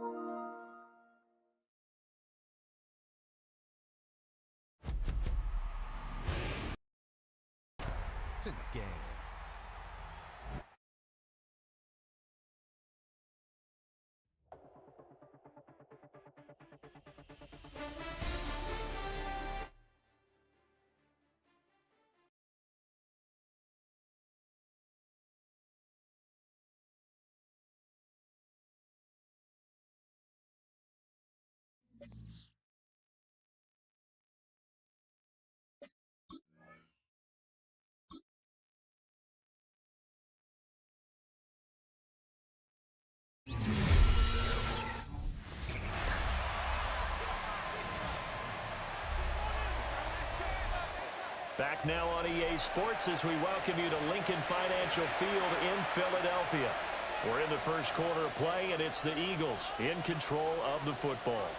It's in the game. Back now on EA Sports as we welcome you to Lincoln Financial Field in Philadelphia. We're in the first quarter of play, and it's the Eagles in control of the football.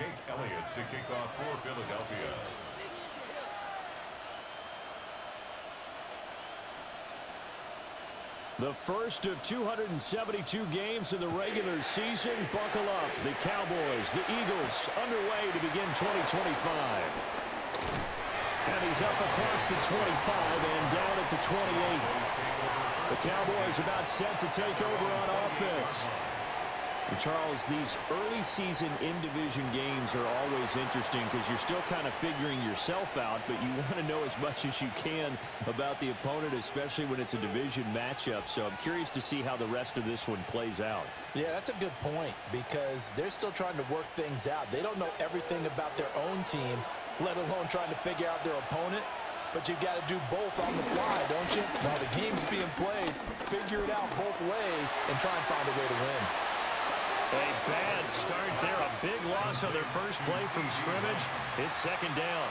Jake Elliott to kick off for Philadelphia. The first of 272 games in the regular season. Buckle up. The Cowboys, the Eagles, underway to begin 2025. And he's up across the 25 and down at the 28. The Cowboys about set to take over on offense. And Charles, these early season in-division games are always interesting because you're still kind of figuring yourself out, but you want to know as much as you can about the opponent, especially when it's a division matchup. So I'm curious to see how the rest of this one plays out. Yeah, that's a good point because they're still trying to work things out. They don't know everything about their own team, let alone trying to figure out their opponent. But you've got to do both on the fly, don't you? While the game's being played, figure it out both ways and try and find a way to win. A bad start there. A big loss on their first play from scrimmage. It's second down.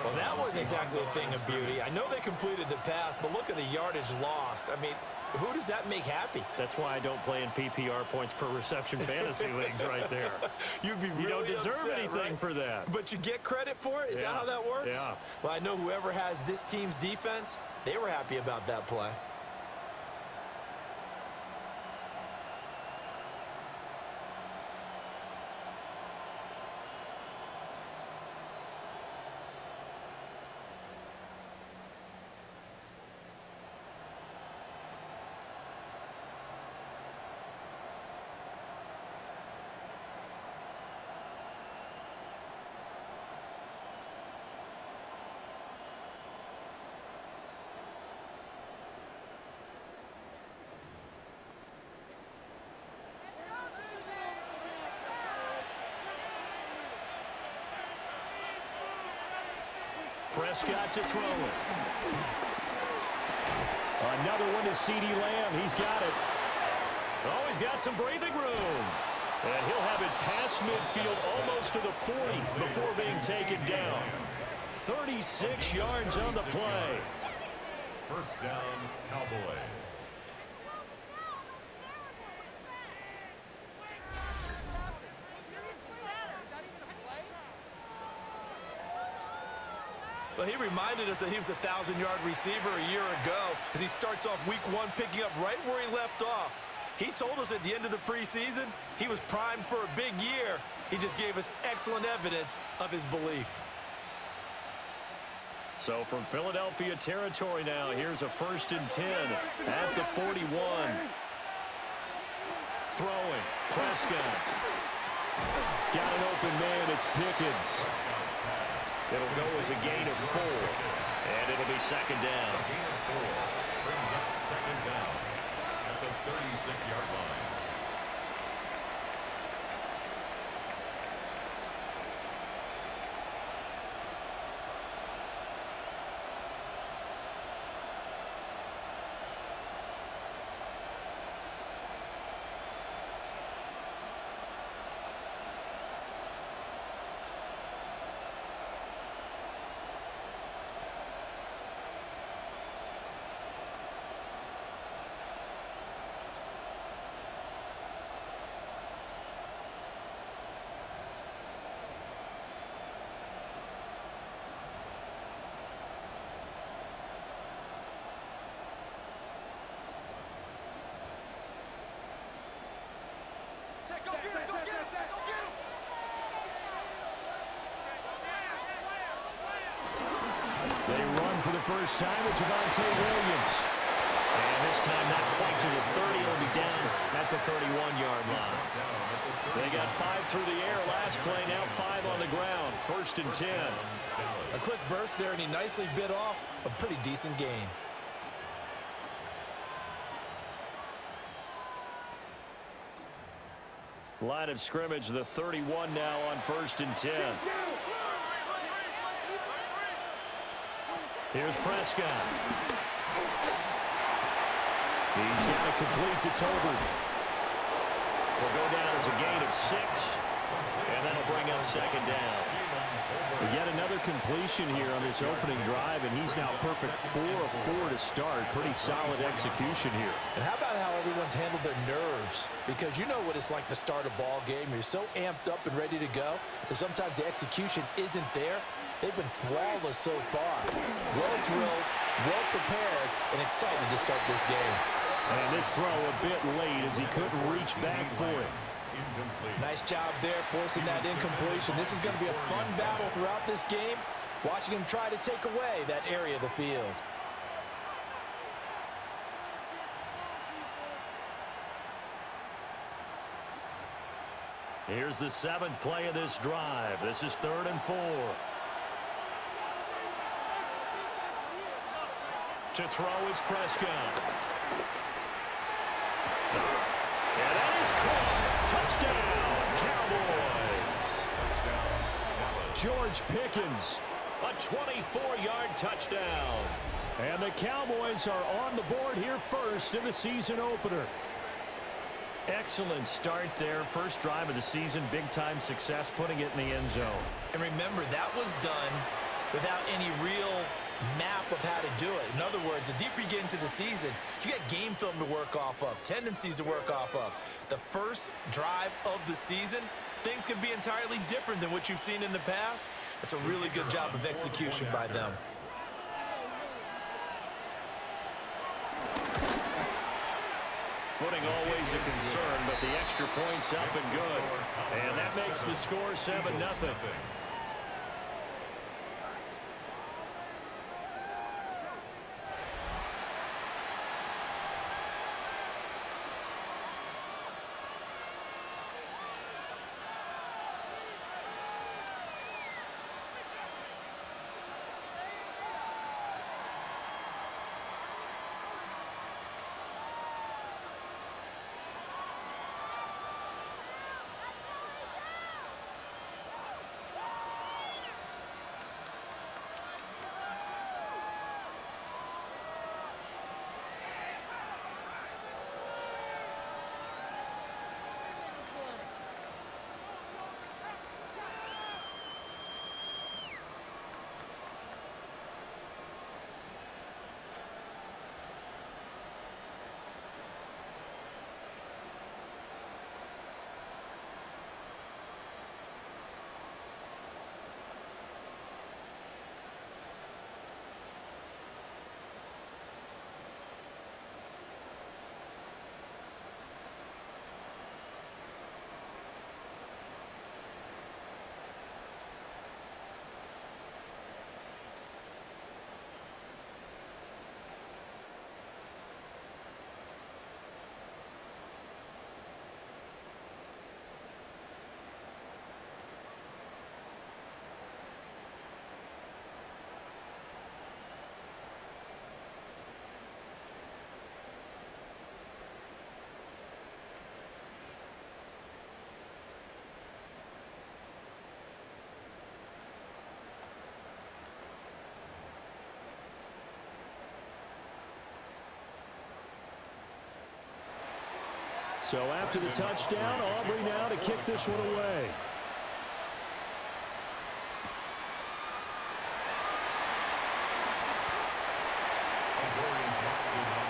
Well, that wasn't exactly a thing of beauty. I know they completed the pass, but look at the yardage lost. I mean, who does that make happy? That's why I don't play in PPR points per reception fantasy leagues right there. You'd be really You don't deserve upset, anything right? for that. But you get credit for it? Is that how that works? Yeah. Well, I know whoever has this team's defense, they were happy about that play. Prescott to throw it. Another one to CeeDee Lamb. He's got it. Oh, he's got some breathing room. And he'll have it past midfield almost to the 40 before being taken down. 36 yards on the play. First down, Cowboys. Well, he reminded us that he was a 1,000-yard receiver a year ago as he starts off week one picking up right where he left off. He told us at the end of the preseason he was primed for a big year. He just gave us excellent evidence of his belief. So from Philadelphia territory now, here's a 1st and 10 at the 41. Throwing. Prescott. Got an open man. It's Pickens. It'll go as a gain of 4, and it'll be second down. A gain of 4 brings up second down at the 36-yard line. They run for the first time with Javonte Williams. And this time not quite to the 30. It'll be down at the 31-yard line. They got 5 through the air last play, now 5 on the ground. 1st and 10. A quick burst there, and he nicely bit off a pretty decent gain. Line of scrimmage, the 31 now on 1st and 10. Here's Prescott. He's got it complete to Tolbert. Will go down as a gain of 6, and that'll bring up second down. Yet another completion here on this opening drive, and he's now perfect 4 of 4 to start. Pretty solid execution here. And how about how everyone's handled their nerves? Because you know what it's like to start a ball game. You're so amped up and ready to go, and sometimes the execution isn't there. They've been flawless so far. Well drilled, well prepared, and excited to start this game. And this throw a bit late as he couldn't reach back for it. Nice job there forcing that incompletion. This is going to be a fun battle throughout this game, watching him try to take away that area of the field. Here's the 7th play of this drive. This is 3rd and 4. To throw is Prescott. And that is caught. Touchdown, Cowboys. George Pickens, a 24-yard touchdown. And the Cowboys are on the board here first in the season opener. Excellent start there. First drive of the season, big-time success, putting it in the end zone. And remember, that was done without any real map of how to do it. In other words, the deeper you get into the season, you got game film to work off of, tendencies to work off of. The first drive of the season, things can be entirely different than what you've seen in the past. It's a really good job of execution by them. Footing always a concern, but the extra point's up and good. And that makes the score 7-0. So after the touchdown, Aubrey now to kick this one away.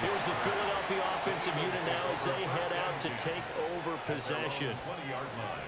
Here's the Philadelphia offensive unit now as they head out to take over possession. 20-yard line.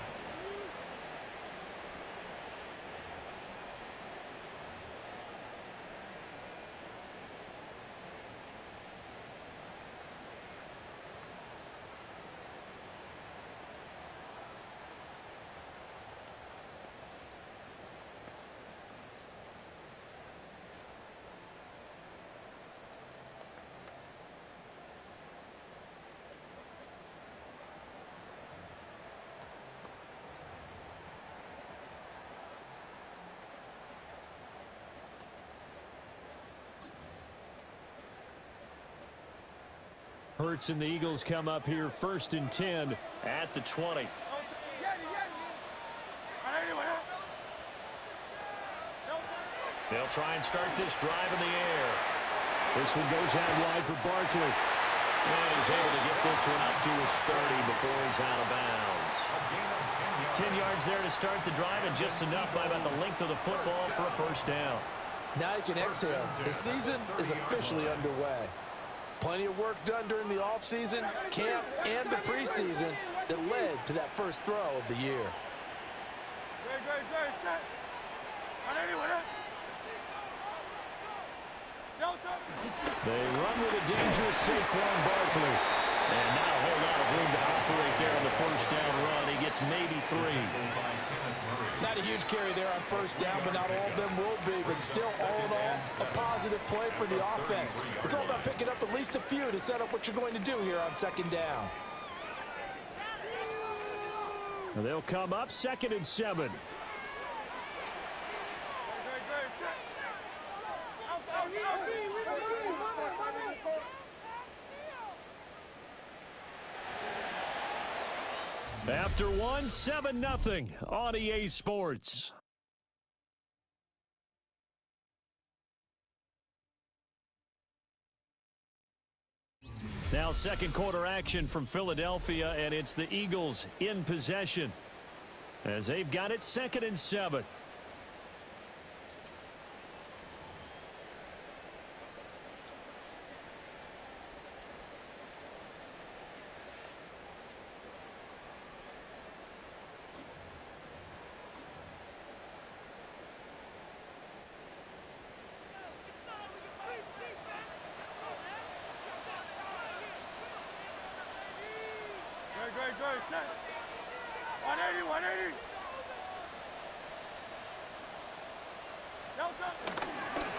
Hurts and the Eagles come up here 1st and 10 at the 20. They'll try and start this drive in the air. This one goes out wide for Barkley. And he's able to get this one up to his 30 before he's out of bounds. A gain of 10 yards. 10 yards there to start the drive, and just enough by about the length of the football for a first down. Now you can exhale. The season is officially underway. Plenty of work done during the offseason, camp, and the preseason that led to that first throw of the year. They run with a dangerous Saquon Barkley. And not a whole lot of room to operate there on the first down run. He gets maybe 3. Not a huge carry there on first down, but not all of them will be. But still, all in all, a positive play for the offense. It's all about picking up at least a few to set up what you're going to do here on second down. They'll come up 2nd and 7. After 1, 7-0 on EA Sports. Now second quarter action from Philadelphia, and it's the Eagles in possession as they've got it 2nd and 7.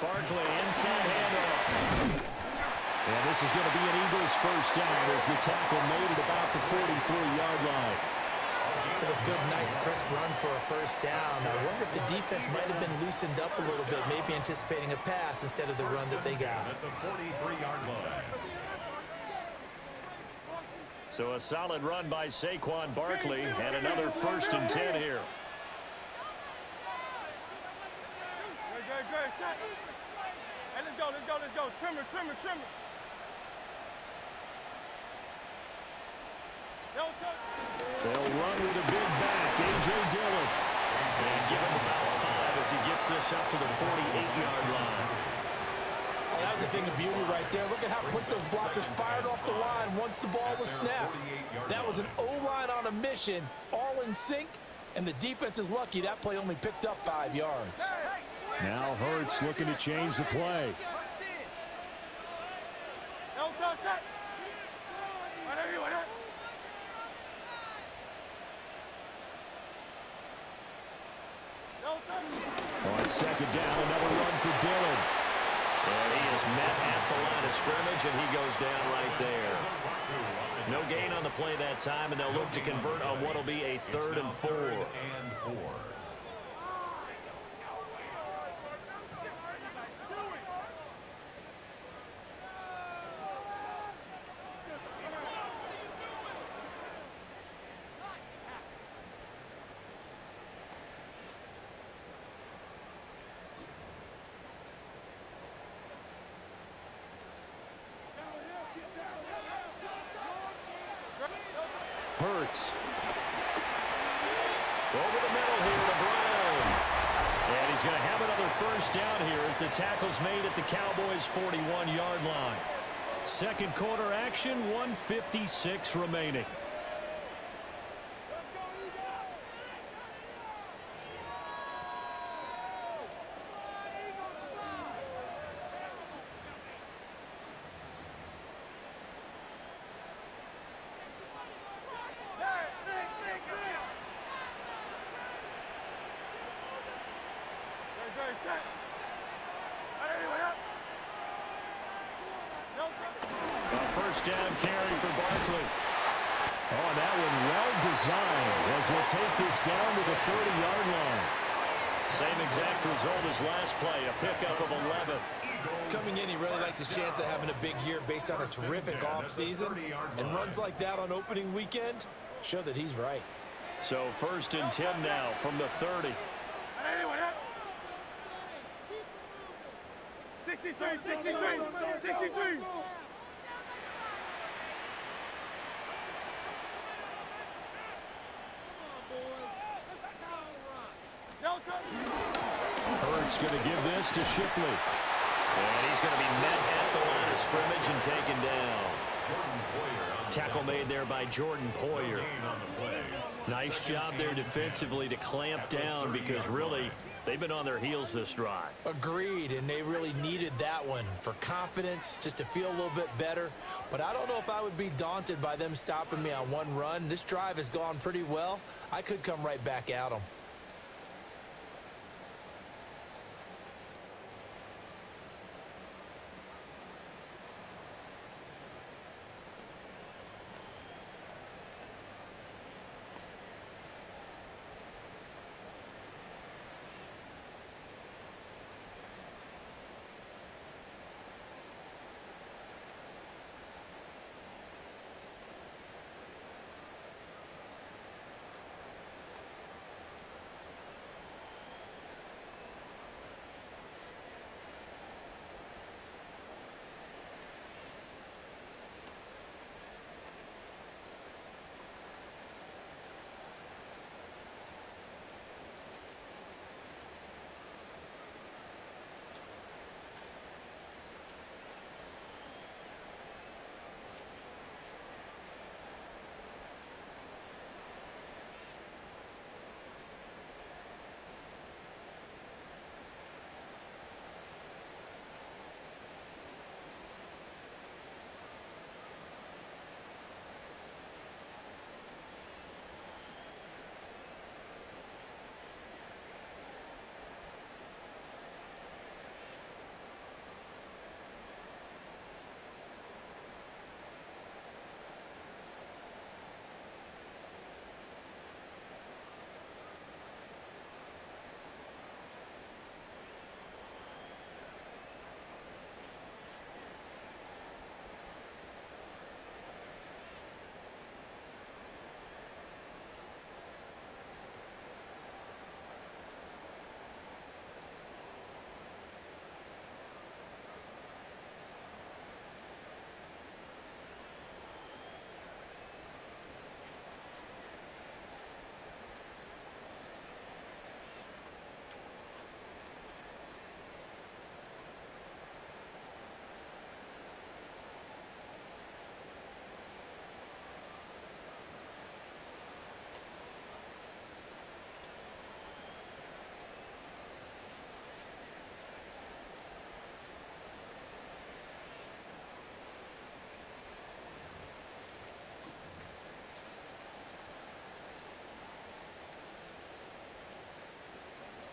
Barkley inside handoff. And this is going to be an Eagles first down as the tackle made at about the 43-yard line. That's a good, nice, crisp run for a first down. I wonder if the defense might have been loosened up a little bit, maybe anticipating a pass instead of the run that they got. At the 43-yard line. So a solid run by Saquon Barkley and another 1st and 10 here. Hey, let's go. Trimmer. They'll run with a big back, A.J. Dillon. And give him about 5 as he gets this up to the 48-yard line. Oh, that was a thing of beauty right there. Look at how quick those blockers fired off the line once the ball was snapped. That was an O-line on a mission, all in sync, and the defense is lucky that play only picked up 5 yards. Now Hurts looking to change the play. On second down, another run for Dillon. And he is met at the line of scrimmage, and he goes down right there. No gain on the play that time, and they'll look to convert on what will be a 3rd and 4. Hurts. Over the middle here to Brown. And he's going to have another first down here as the tackle's made at the Cowboys' 41-yard line. Second quarter action, 1:56 remaining. First down carry for Barkley. Oh, that one well designed as he'll take this down to the 30-yard line. Same exact result as last play, a pickup of 11. Coming in, he really liked his chance of having a big year based on a terrific offseason. And runs like that on opening weekend show that he's right. So 1st and 10 now from the 30. 63. Hurts going to give this to Shipley. And he's going to be met at the line of scrimmage and taken down. Tackle made there by Jordan Poyer. Nice job there defensively to clamp down because really they've been on their heels this drive. Agreed, and they really needed that one for confidence, just to feel a little bit better. But I don't know if I would be daunted by them stopping me on one run. This drive has gone pretty well. I could come right back at them.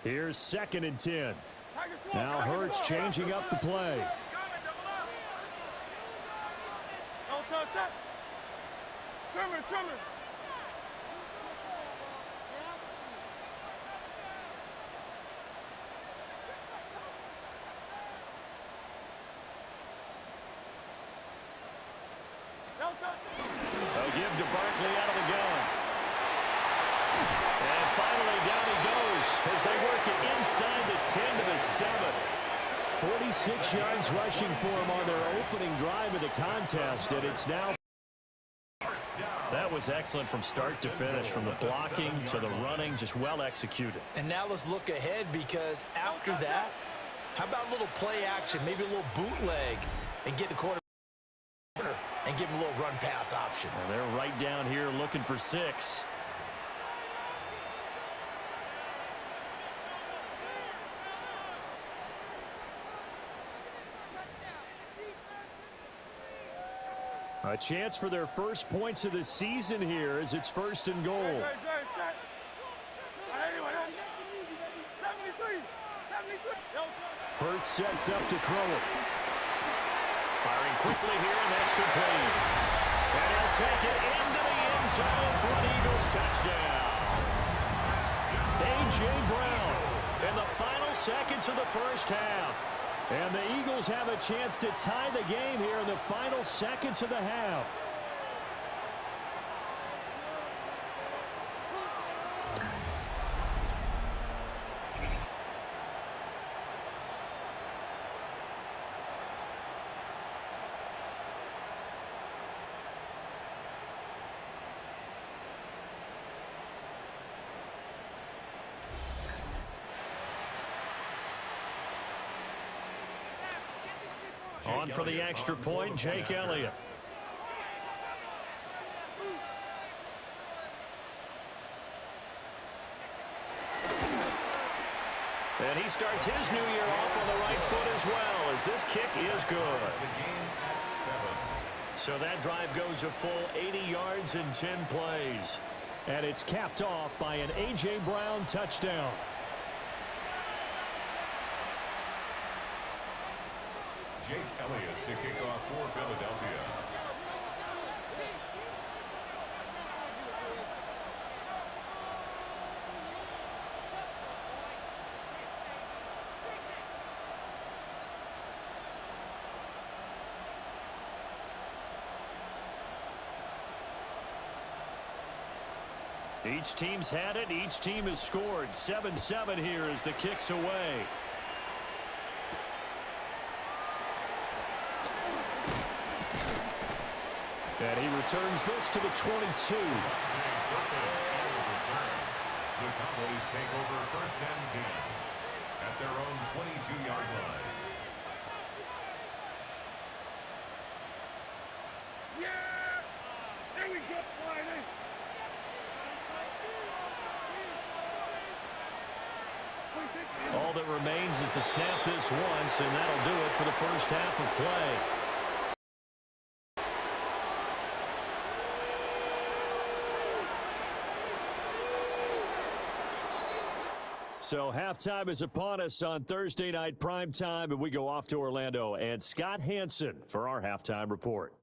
Here's 2nd and 10. Now Hurts changing up the play. Trimmer. They'll give to Barkley out of the gun. And finally down he goes as they work it inside the 10 to the 7. 46 yards rushing for him on their opening drive of the contest, and it's now. That was excellent from start to finish, from the blocking to the running, just well executed. And now let's look ahead, because after that, how about a little play action, maybe a little bootleg, and get the quarterback and give him a little run pass option. And they're right down here looking for 6. A chance for their first points of the season here as it's 1st and goal. Hurts sets up to throw it. Firing quickly here, and that's complete. And he'll take it into the end zone for an Eagles touchdown. A.J. Brown in the final seconds of the first half. And the Eagles have a chance to tie the game here in the final seconds of the half. On for the extra point, Jake Elliott. And he starts his new year off on the right foot as well, as this kick is good. So that drive goes a full 80 yards in 10 plays. And it's capped off by an A.J. Brown touchdown. Jake Elliott to kick off for Philadelphia. Each team's had it. Each team has scored. 7-7 here as the kick's away. And he returns this to the 22. The Cowboys take over first and 10 at their own 22-yard line. Yeah! There we go, Friday! All that remains is to snap this once, and that'll do it for the first half of play. So halftime is upon us on Thursday night primetime, and we go off to Orlando. And Scott Hansen for our halftime report.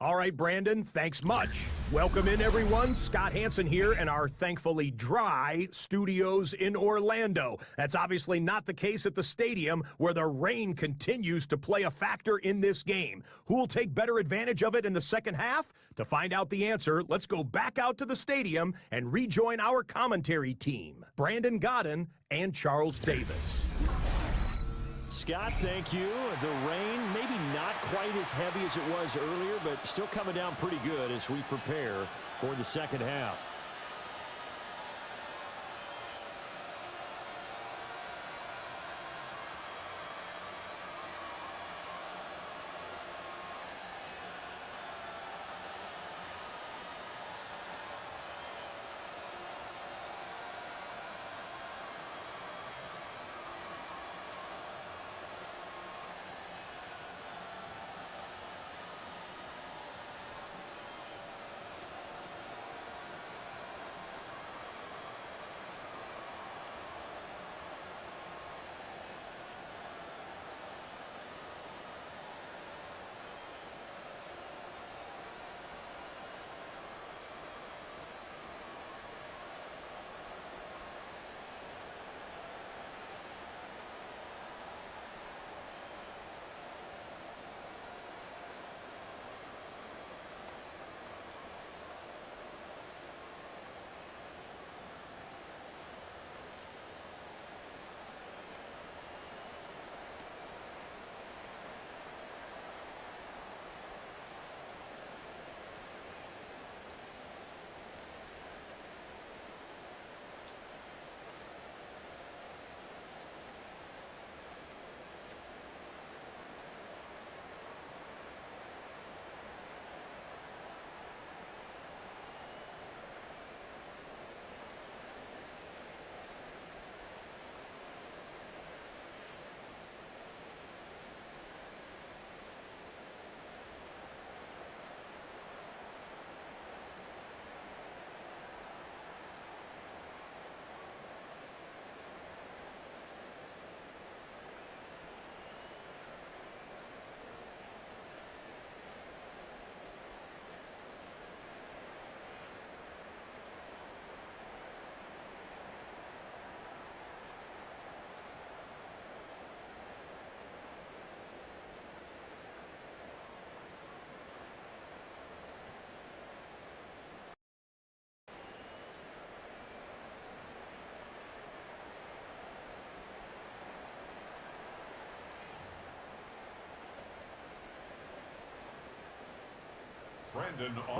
All right, Brandon, thanks much. Welcome in, everyone. Scott Hansen here in our thankfully dry studios in Orlando. That's obviously not the case at the stadium, where the rain continues to play a factor in this game. Who will take better advantage of it in the second half? To find out the answer, let's go back out to the stadium and rejoin our commentary team, Brandon Godden and Charles Davis. Scott, thank you. The rain, maybe not quite as heavy as it was earlier, but still coming down pretty good as we prepare for the second half.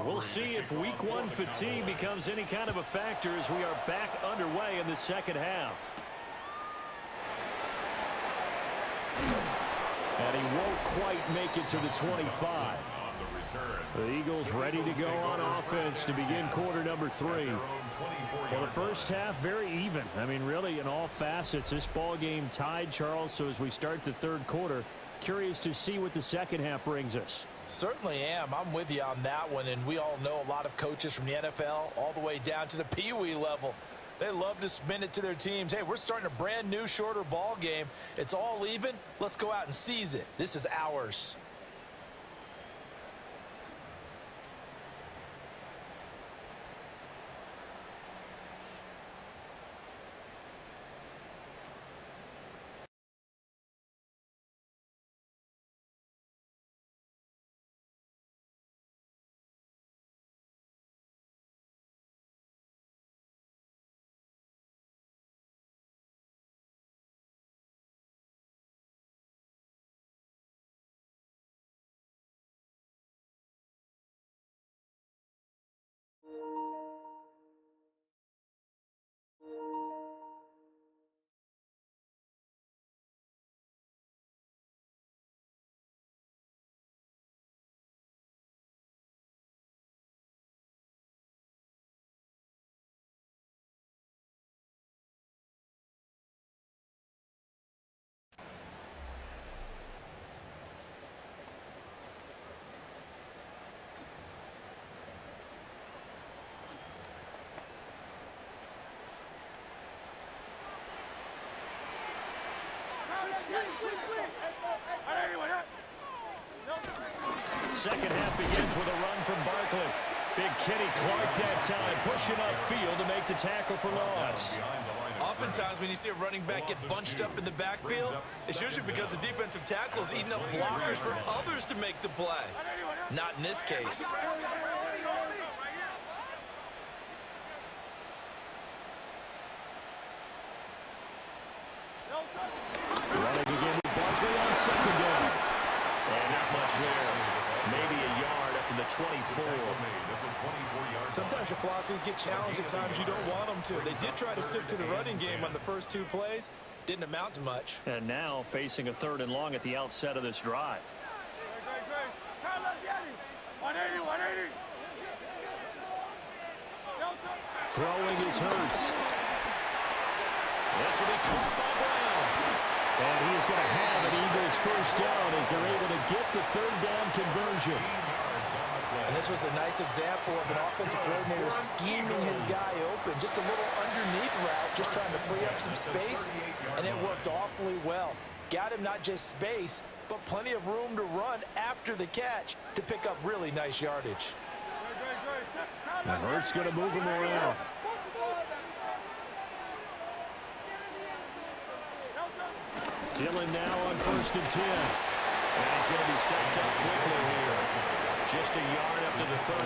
We'll see if week one fatigue becomes any kind of a factor as we are back underway in the second half. And And he won't quite make it to the 25. The Eagles ready to go on offense to begin quarter number 3. Well, the first half, very even. I mean, really, in all facets, this ball game tied, Charles. So as we start the third quarter, curious to see what the second half brings us. Certainly am. I'm with you on that one. And we all know a lot of coaches from the NFL all the way down to the Pee-wee level. They love to spin it to their teams. Hey, we're starting a brand new, shorter ball game. It's all even. Let's go out and seize it. This is ours. Second half begins with a run from Barkley. Big Kenny Clark that time, pushing upfield to make the tackle for loss. Oftentimes when you see a running back get bunched up in the backfield, it's usually because the defensive tackle is eating up blockers for others to make the play. Not in this case. Running again with Barkley on second down. And not much there. Maybe a yard up to the 24. Sometimes your philosophies get challenged at times you don't want them to. They did try to stick to the running game on the first 2 plays. Didn't amount to much. And now facing a 3rd and long at the outset of this drive. Throwing is Hurts. This will be caught by Brown. And he is going to have an Eagles first down as they're able to get the 3rd down conversion. And this was a nice example of an offensive coordinator scheming his guy open. Just a little underneath route, just trying to free up some space, and it worked awfully well. Got him not just space, but plenty of room to run after the catch to pick up really nice yardage. And Hurts going to move him around. Dillon now on 1st and 10. And he's going to be stopped up quickly here. Just a yard up to the 39.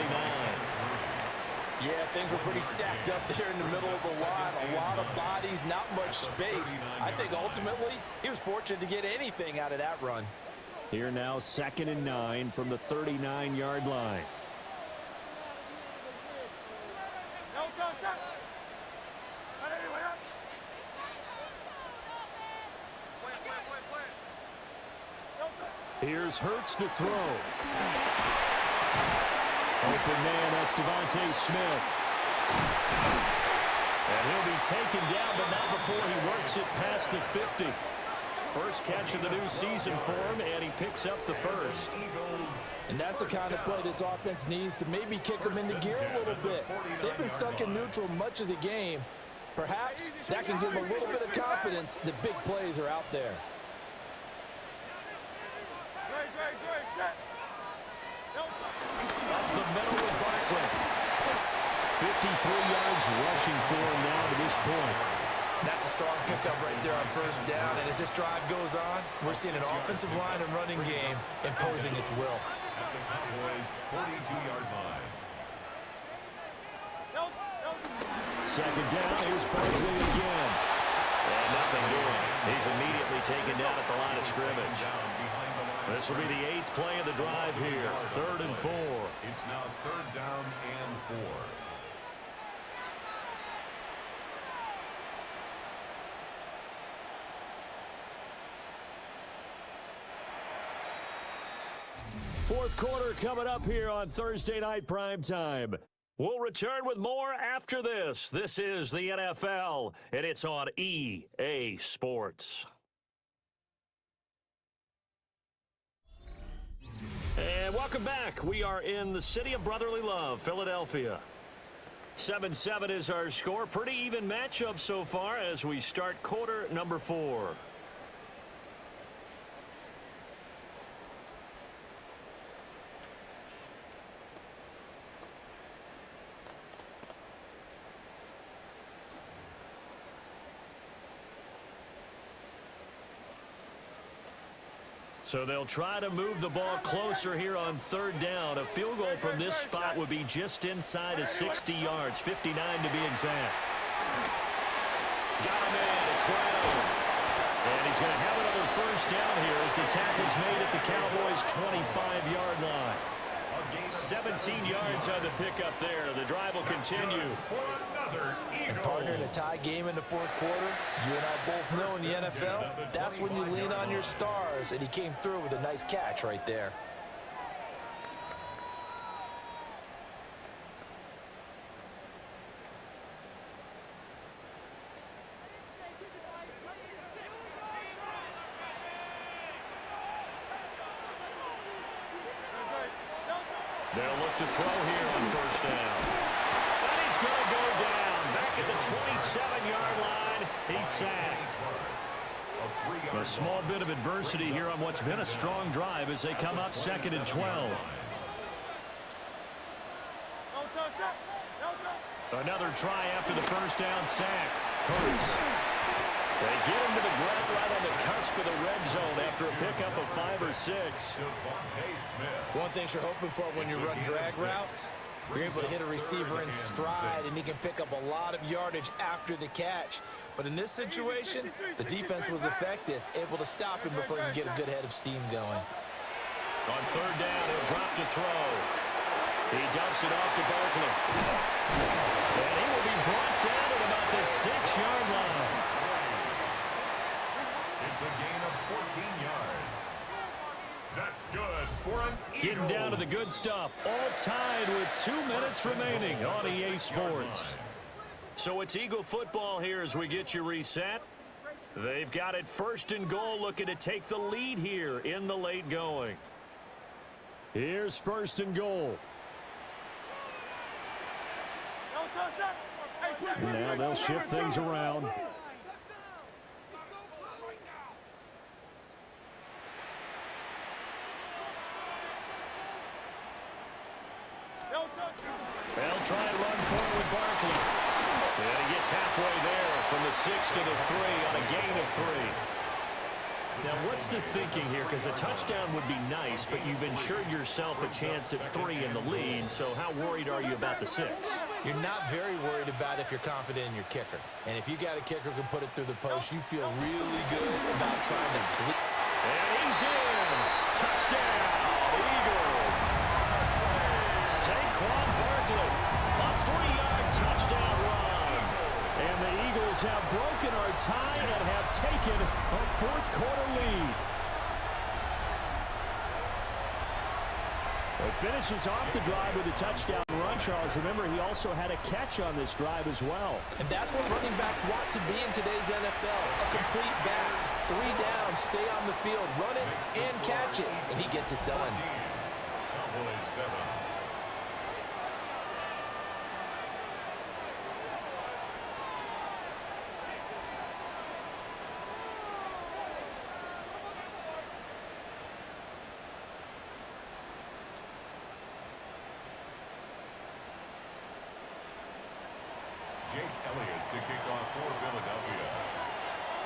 Yeah, things were pretty stacked up there in the middle of the line. A lot of bodies, not much space. I think ultimately he was fortunate to get anything out of that run. Here now 2nd and 9 from the 39-yard line. Here's Hurts to throw. Open man, that's Devontae Smith. And he'll be taken down, but not before he works it past the 50. First catch of the new season for him, and he picks up the 1st. And that's the kind of play this offense needs to maybe kick them into gear a little bit. They've been stuck in neutral much of the game. Perhaps that can give them a little bit of confidence that big plays are out there. Up the middle with Barkley. 53 yards rushing for him now to this point. That's a strong pickup right there on 1st down. And as this drive goes on, we're seeing an offensive line and running game imposing its will. At the Cowboys' 42-yard line. 2nd down, here's Barkley again. And nothing doing. He's immediately taken down at the line of scrimmage. This will be the 8th play of the drive here. 3rd and 4. It's now 3rd down and 4. Fourth quarter coming up here on Thursday Night Primetime. We'll return with more after this. This is the NFL, and it's on EA Sports. And welcome back. We are in the city of brotherly love, Philadelphia. 7-7 is our score. Pretty even matchup so far as we start quarter number 4. So they'll try to move the ball closer here on third down. A field goal from this spot would be just inside of 60 yards, 59 to be exact. Got him in. It's Brown. And he's going to have another first down here as the tackle's made at the Cowboys' 25-yard line. 17 yards on the pickup there. The drive will continue. And partner, in a tie game in the fourth quarter, you and I both know in the NFL, that's when you lean on your stars, and he came through with a nice catch right there. They'll look to throw here on first down. And he's going to go down. Back at the 27-yard line. He's sacked. A small bit of adversity here on what's been a strong drive as they come up 2nd and 12. Another try after the first down sack. Hurts. They get him to the ground right on the cusp of the red zone after a pickup of 5 or 6. One thing you're hoping for when you run drag routes, you're able to hit a receiver in stride, and he can pick up a lot of yardage after the catch. But in this situation, the defense was effective, able to stop him before he could get a good head of steam going. On third down, he'll drop to throw. He dumps it off to Barkley. And he will be brought down at about the 6-yard line. It's a gain of 14 yards. That's good for an Getting Eagles. down to the good stuff. All tied with 2 minutes remaining on EA Sports. So it's Eagle football here as we get you reset. They've got it 1st and goal, looking to take the lead here in the late going. Here's 1st and goal. Now they'll shift things around. They'll try and run forward with Barkley. And he gets halfway there from the 6 to the 3 on a gain of 3. Now, what's the thinking here? Because a touchdown would be nice, but you've ensured yourself a chance at 3 in the lead, so how worried are you about the 6? You're not very worried about if you're confident in your kicker. And if you got a kicker who can put it through the post, you feel really good about trying to bleed. And he's in. Touchdown, Eagles. Saquon Barkley, a 3-yard touchdown run. And the Eagles have broken our tie and have taken a fourth quarter lead. It finishes off the drive with a touchdown run, Charles. Remember, he also had a catch on this drive as well. And that's what running backs want to be in today's NFL. A complete back, 3 down, stay on the field, run it and catch it, and he gets it done. Cowboys 7. Jake Elliott to kick off for Philadelphia.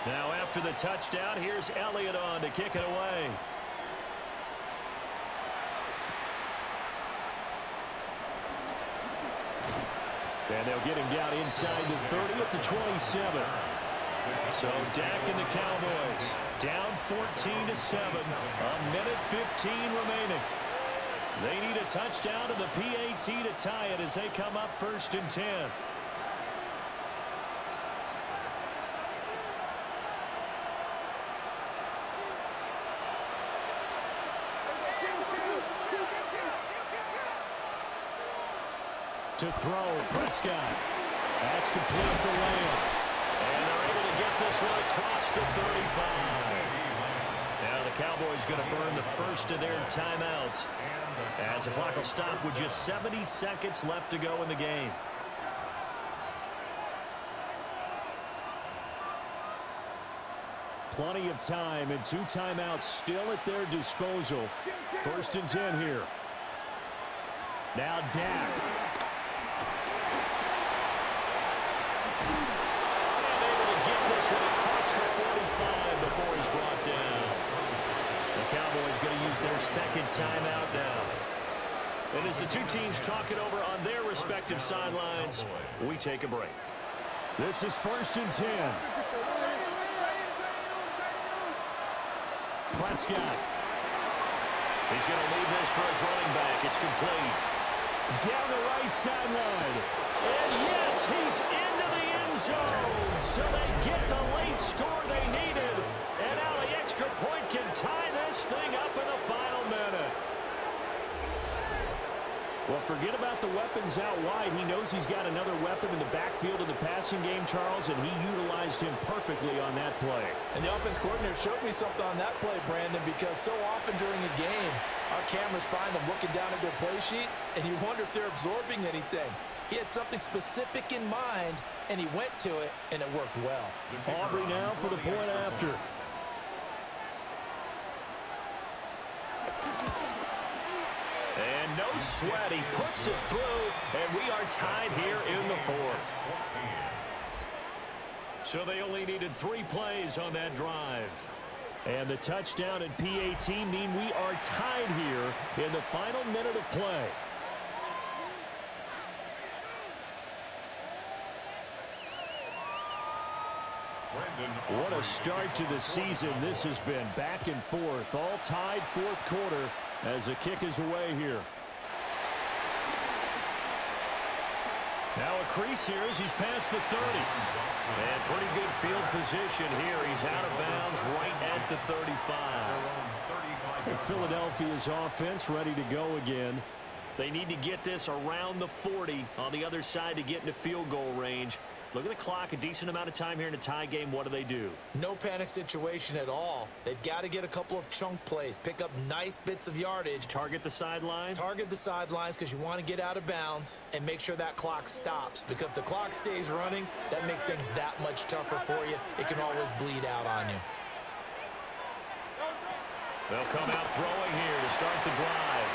Now after the touchdown, here's Elliott on to kick it away. And they'll get him down inside the 30 at the 27. So Dak and the Cowboys down 14-7. A minute 15 remaining. They need a touchdown to the PAT to tie it as they come up 1st and 10. to throw. Prescott. That's complete to Lamb. And they're able to get this one across the 35. Now the Cowboys going to burn the first of their timeouts, as the clock will stop with just 70 seconds left to go in the game. Plenty of time and 2 timeouts still at their disposal. 1st and 10 here. Now Dak. And able to get this one across the 45 before he's brought down. The Cowboys going to use their 2nd timeout now. And as the 2 teams talk it over on their respective sidelines, we take a break. This is 1st and 10. Prescott. He's going to leave this for his running back. It's complete. Down the right sideline. And yes, he's into the end zone. So they get the late score they needed. And now the extra point can tie this thing up in the final minute. Well, forget about the weapons out wide. He knows he's got another weapon in the backfield of the passing game, Charles, and he utilized him perfectly on that play. And the offense coordinator showed me something on that play, Brandon, because so often during a game, our cameras find them looking down at their play sheets, and you wonder if they're absorbing anything. He had something specific in mind, and he went to it, and it worked well. Aubrey now for the point after. And no sweat, he puts it through, and we are tied here in the 4th. So they only needed 3 plays on that drive. And the touchdown and PAT mean we are tied here in the final minute of play. What a start to the season this has been. Back and forth, all tied 4th quarter as the kick is away here. Now a crease here as he's past the 30. And pretty good field position here. He's out of bounds right at the 35. Philadelphia's offense ready to go again. They need to get this around the 40 on the other side to get into field goal range. Look at the clock, a decent amount of time here in a tie game. What do? No panic situation at all. They've got to get a couple of chunk plays, pick up nice bits of yardage. Target the sidelines? Target the sidelines because you want to get out of bounds and make sure that clock stops. Because if the clock stays running, that makes things that much tougher for you. It can always bleed out on you. They'll come out throwing here to start the drive.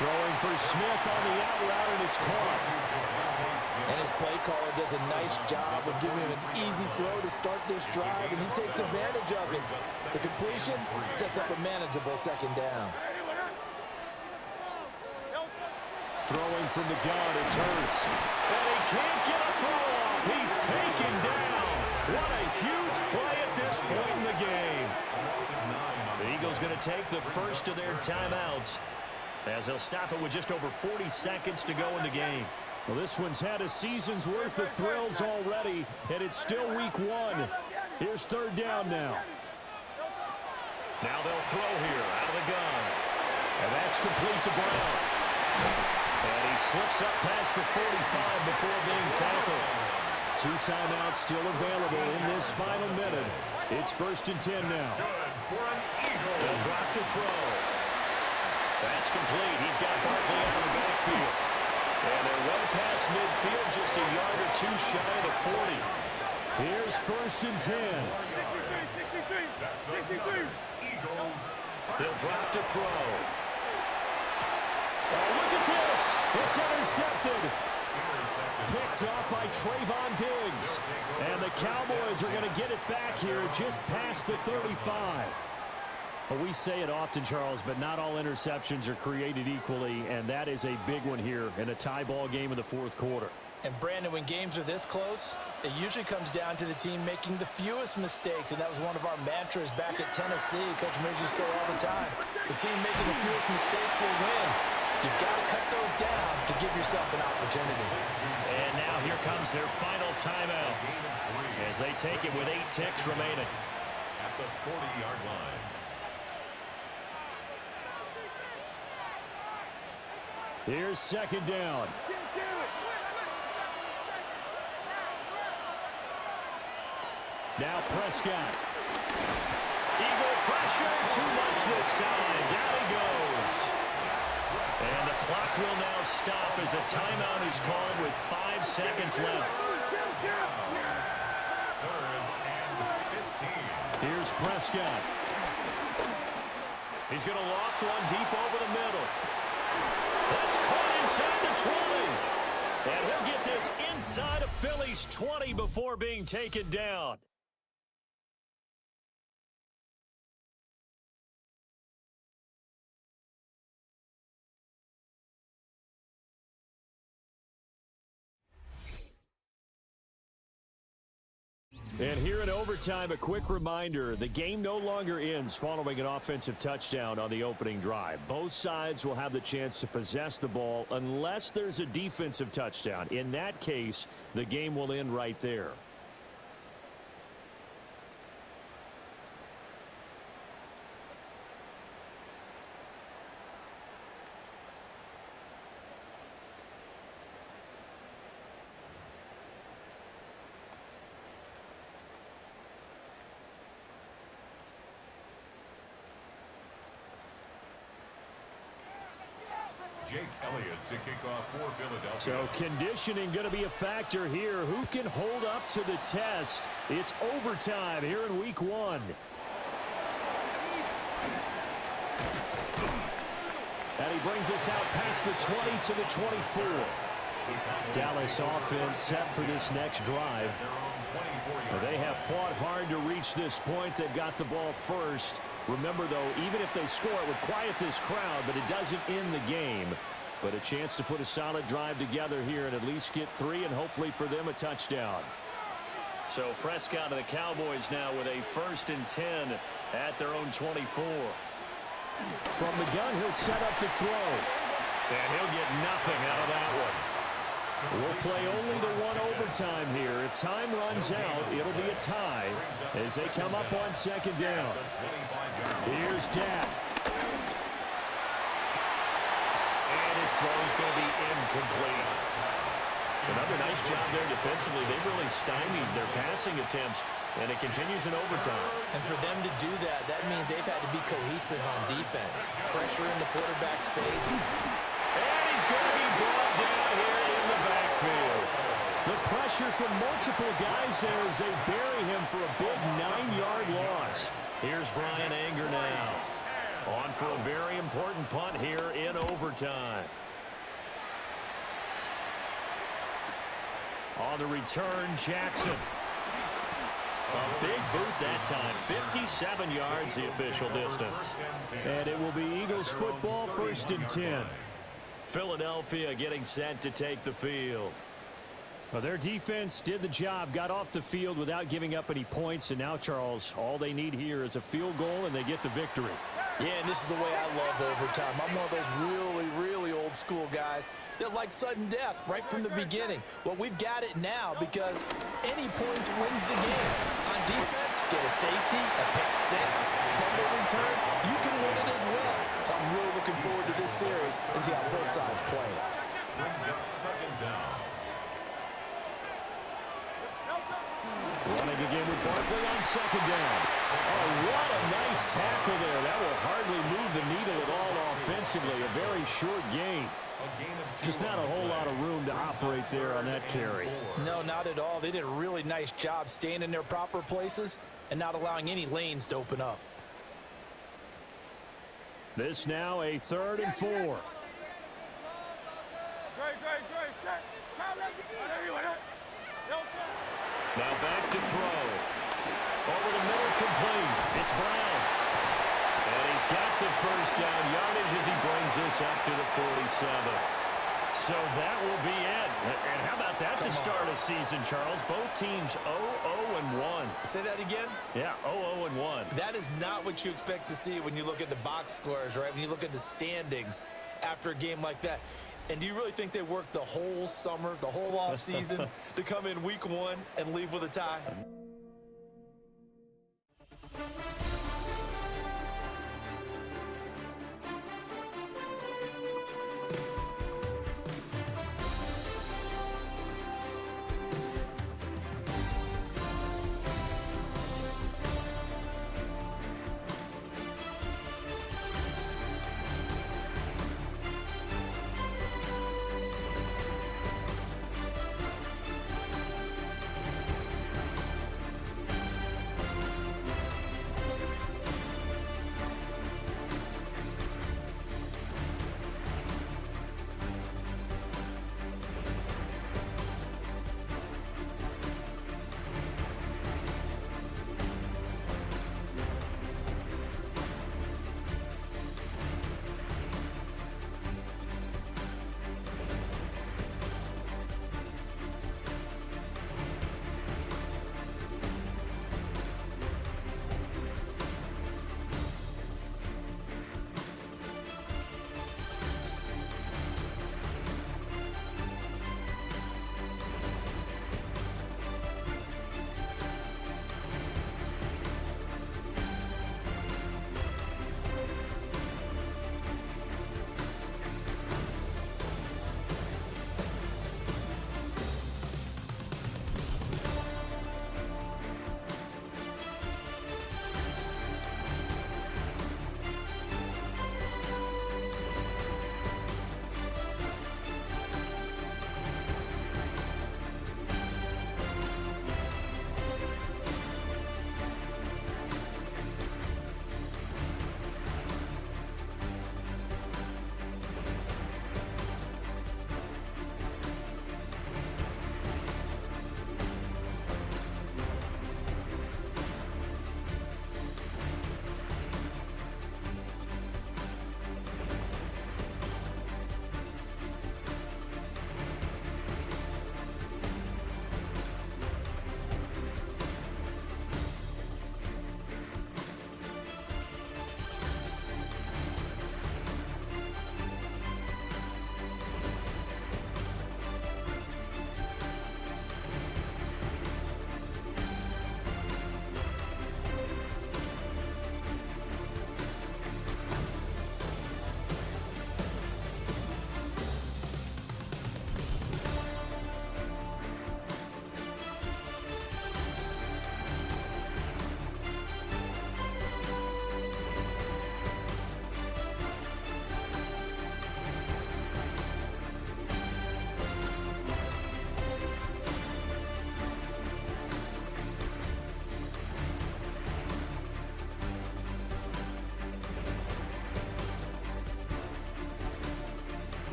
Throwing for Smith on the out route, and it's caught. And his play caller does a nice job of giving him an easy throw to start this drive, and he takes advantage of it. The completion sets up a manageable 2nd down. Throwing from the gun, it's Hurts. And he can't get a throw off. He's taken down. What a huge play at this point in the game. The Eagles going to take the first of their timeouts, as they'll stop it with just over 40 seconds to go in the game. Well, this one's had a season's worth of thrills already, and it's still week 1. Here's 3rd down now. Now they'll throw here out of the gun. And that's complete to Brown. And he slips up past the 45 before being tackled. 2 timeouts still available in this final minute. It's 1st and 10 now. They'll drop to throw. That's complete. He's got Barkley out of the backfield. And they're well past midfield, just a yard or 2 shy of the 40. Here's 1st and 10. They'll drop to throw. Oh, look at this. It's intercepted. Picked off by Trayvon Diggs. And the Cowboys are going to get it back here just past the 35. Well, we say it often, Charles, but not all interceptions are created equally, and that is a big one here in a tie ball game in the 4th quarter. And, Brandon, when games are this close, it usually comes down to the team making the fewest mistakes, and that was one of our mantras back at Tennessee. Coach Mears used to say all the time, the team making the fewest mistakes will win. You've got to cut those down to give yourself an opportunity. And now here comes their final timeout as they take it with 8 ticks remaining. At the 40-yard line. Here's second down. Now Prescott. Eagle pressure, too much this time. Down he goes. And the clock will now stop as a timeout is called with 5 seconds left. Here's Prescott. He's going to loft one deep over the middle. That's caught inside the 20. And he'll get this inside of Philly's 20 before being taken down. And here in overtime, a quick reminder, the game no longer ends following an offensive touchdown on the opening drive. Both sides will have the chance to possess the ball unless there's a defensive touchdown. In that case, the game will end right there. Jake Elliott to kick off for Philadelphia. So conditioning going to be a factor here. Who can hold up to the test? It's overtime here in week 1. And he brings us out past the 20 to the 24. Dallas offense set for this next drive. They have fought hard to reach this point. They've got the ball first. Remember, though, even if they score, it would quiet this crowd, but it doesn't end the game. But a chance to put a solid drive together here and at least get 3 and hopefully for them a touchdown. So Prescott of the Cowboys now with a 1st and 10 at their own 24. From the gun, he'll set up to throw. And he'll get nothing out of that one. We'll play only the 1 overtime here. If time runs out, it'll be a tie as they come up on second down. Here's Dak. And his throw's going to be incomplete. Another nice job there defensively. They've really stymied their passing attempts, and it continues in overtime. And for them to do that, that means they've had to be cohesive on defense. Pressure in the quarterback's face. And he's going to be brought down here in the backfield. The pressure from multiple guys there as they bury him for a big 9-yard loss. Here's Brian Anger now. On for a very important punt here in overtime. On the return, Jackson. A big boot that time. 57 yards the official distance. And it will be Eagles football, 1st and 10. Philadelphia getting set to take the field. Well, their defense did the job, got off the field without giving up any points, and now, Charles, all they need here is a field goal, and they get the victory. Yeah, and this is the way I love overtime. I'm one of those really, really old school guys that like sudden death right from the beginning. Well, we've got it now because any points wins the game. On defense, get a safety, a pick 6, fumble return, you can win it as well. So I'm really looking forward to this series and see how both sides play it. Brings up second down. Running again with Barkley on second down. Oh, what a nice tackle there. That will hardly move the needle at all offensively. A very short gain. Just not a whole lot of room to operate there on that carry. No, not at all. They did a really nice job staying in their proper places and not allowing any lanes to open up. This now a 3rd and 4. Now back to throw. Over the middle, complete. It's Brown. And he's got the 1st down yardage as he brings this up to the 47. So that will be it. And how about that to start a season, Charles? Both teams 0-0-1. Say that again? Yeah, 0-0-1. That is not what you expect to see when you look at the box scores, right? When you look at the standings after a game like that. And do you really think they worked the whole summer, the whole offseason to come in week 1 and leave with a tie?